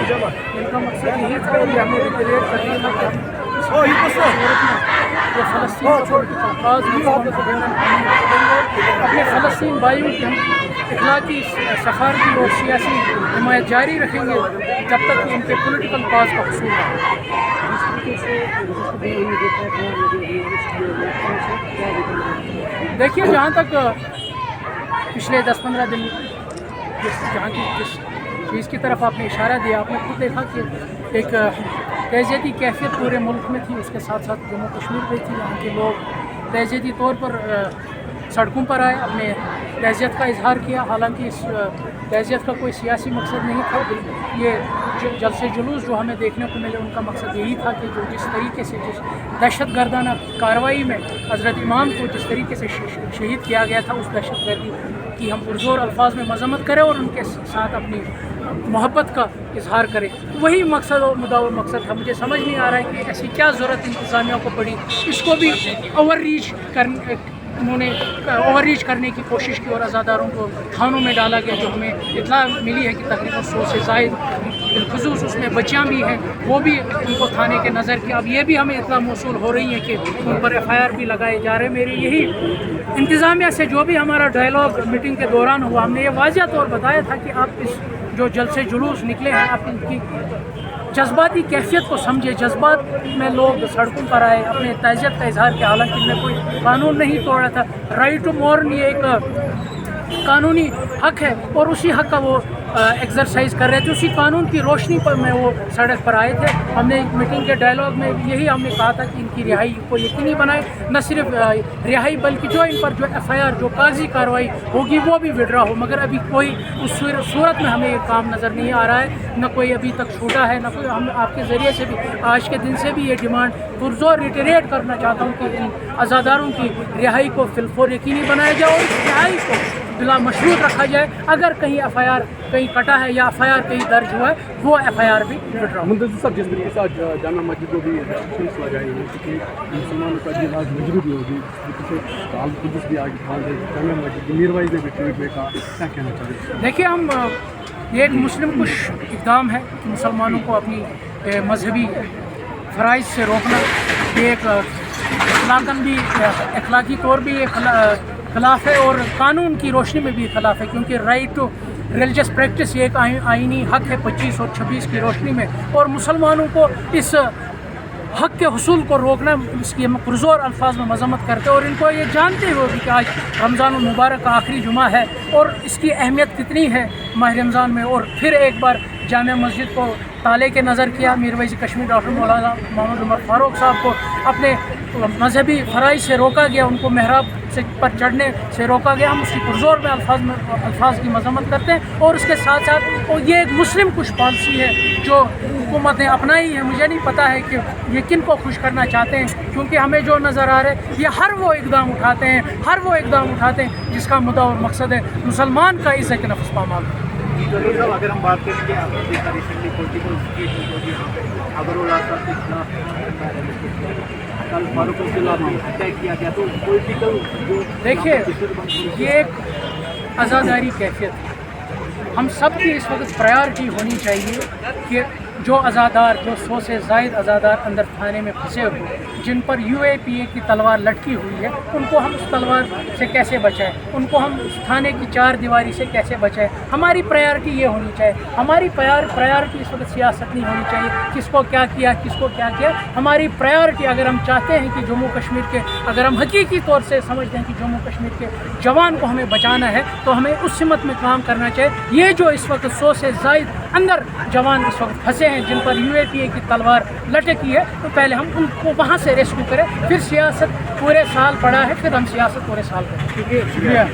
इनका मकसद यही था कि हमें रिटेलिएट करना था कि जो फ़लस्तीन का काज अपने फ़लस्तीन भाइयों की हम इखलाकी सफारती और सियासी हिमायत जारी रखेंगे जब तक कि इनके पॉलिटिकल काज का हसूल है। देखिए, जहाँ तक पिछले 10-15 दिन जहाँ की जिस चीज़ की तरफ आपने इशारा दिया, आपने खुद देखा कि एक तहज़ीती कैफियत पूरे मुल्क में थी, उसके साथ साथ जम्मू कश्मीर में थी। यहाँ के लोग तहज़ीती तौर पर सड़कों पर आए, अपने तहज़ीत का इजहार किया। हालांकि इस तहज़ीत का कोई सियासी मकसद नहीं था। ये जलसे जुलूस जो हमें देखने को मिले, उनका मकसद यही था कि जो जिस तरीके से जिस दहशतगर्दाना कार्रवाई में हज़रत इमाम को जिस तरीके से शहीद किया गया था, उस दहशतगर्दी की हम पुरज़ोर अल्फाज में मज़म्मत करें और उनके साथ अपनी मोहब्बत का इजहार करें। वही मकसद और मुद्दा और मकसद था। मुझे समझ नहीं आ रहा है कि ऐसी क्या ज़रूरत इंतज़ामिया को पड़ी, इसको भी उन्होंने ओवर रीच करने की कोशिश की और आज़ादारों को थानों में डाला गया। जो हमें इत्तला मिली है कि तकरीबन 100 से ज़ायद बिलखुसूस उसमें बच्चियाँ भी हैं, वो भी उनको थाने के नज़र की। अब ये भी हमें इत्तला मौसूल हो रही है कि उन पर FIR भी लगाए जा रहे हैं। मेरी यही इंतज़ामिया से जो भी हमारा डायलॉग मीटिंग के दौरान हुआ, हमने ये वाज़िया तौर बताया था कि आप इस जो जलसे जुलूस निकले हैं, आप इनकी जज्बाती कैफियत को समझे। जज्बात में लोग सड़कों पर आए, अपने तहज़ीत का इजहार किया। हालांकि इनमें कोई कानून नहीं तोड़ा था। राइट टू मोर्न ये एक कानूनी हक है और उसी हक का वो एक्सरसाइज कर रहे थे। उसी कानून की रोशनी पर में वो सड़क पर आए थे। हमने मीटिंग के डायलॉग में यही हमने कहा था कि इनकी रिहाई को यकीनी बनाए। न सिर्फ रिहाई बल्कि जो इन पर जो FIR जो कागजी कार्रवाई होगी वो भी विड्रा हो। मगर अभी कोई उस सूरत में हमें ये काम नज़र नहीं आ रहा है। न कोई अभी तक छूटा है, न कोई। हम आपके ज़रिए से भी आज के दिन से भी ये डिमांड पुरज़ोर रिटेरेट करना चाहता हूँ कि इन आज़ादारों की रिहाई को फिलफौर यकीनी बनाया जाए और रिहाई को बिला मशरूत रखा जाए। अगर कहीं FIR कहीं कटा है या FIR कहीं दर्ज हुआ है, वो FIR भी विड्रा। मुंतज़िर साहब, जिस तरीके से आज जामा मस्जिद को भी रेस्ट्रिक्शंस लगाई हैं कि मुसलमानों का जिहाद मजबूत होगी, कुछ भी आगे जामा मस्जिद मीर वाइज ने भी ट्वीट में कहा, क्या कहना चाहिए? देखिए, हम ये एक मुस्लिम कुश इक़दाम है कि मुसलमानों को अपनी मजहबी फ़राइज़ से रोकना। ये एक अखलाकी तौर भी ये खिलाफ है और कानून की रोशनी में भी खिलाफ है, क्योंकि राइट टू रिलीजियस प्रैक्टिस ये एक आइनी हक है 25 और 26 की रोशनी में। और मुसलमानों को इस हक के हुसूल को रोकना, इसकी हम पुरज़ोर अल्फाज में मज़म्मत करते हैं। और इनको ये जानते हुए भी कि आज रमज़ान मुबारक का आखिरी जुमा है और इसकी अहमियत कितनी है माह रमज़ान में। और फिर एक बार जामिया मस्जिद को ताले के नज़र किया। मीर वैज़ कश्मीर डॉक्टर मौलाना मोहम्मद उमर फ़ारूक साहब को अपने मजहबी फ़राइज़ से रोका गया, उनको महराब से पर चढ़ने से रोका गया। हम उसकी पुरज़ोर में अल्फाज की मज़म्मत करते हैं। और उसके साथ साथ ये एक मुस्लिम कुछ पॉलिसी है जो हुकूमत ने अपनाई है। मुझे नहीं पता है कि ये किन को खुश करना चाहते हैं, क्योंकि हमें जो नज़र आ रहा है ये हर वो इक़दाम उठाते हैं जिसका मुद्दा और मकसद है मुसलमान का इज़्ज़त नफ्स पामाल। अगर हम बात करें कि रिसेंटली पॉलिटिकल सिचुएशन को भी अगरवाला साहब के खिलाफ कल फारूक के खिलाफ अटैक किया गया, तो पॉलिटिकल जो देखिए, ये एक आज़ादारी कैफियत है। हम सब की इस वक्त प्रायोरिटी होनी चाहिए कि जो आज़ादार, जो 100 से ज़ायद आज़ादार अंदर थाने में फंसे हुए, जिन पर UAPA की तलवार लटकी हुई है, उनको हम उस तलवार से कैसे बचाएं, उनको हम उस थाने की 4 दीवारी से कैसे बचाएं। हमारी प्रायोरिटी ये होनी चाहिए। हमारी प्रायोरिटी इस वक्त सियासत नहीं होनी चाहिए, किसको क्या किया, किसको क्या किया। हमारी प्रायोरिटी, अगर हम चाहते हैं कि जम्मू कश्मीर के, अगर हम हकीकी तौर से समझते हैं कि जम्मू कश्मीर के जवान को हमें बचाना है, तो हमें उस सिमत में काम करना चाहिए। ये जो इस वक्त 100 से ज़ायद अंदर जवान इस वक्त फंसे हैं, जिन पर UAPA की तलवार लटकी है, तो पहले हम उनको वहाँ से रेस्क्यू करें। फिर सियासत पूरे साल पड़ा है, फिर हम सियासत पूरे साल करें। शुक्रिया।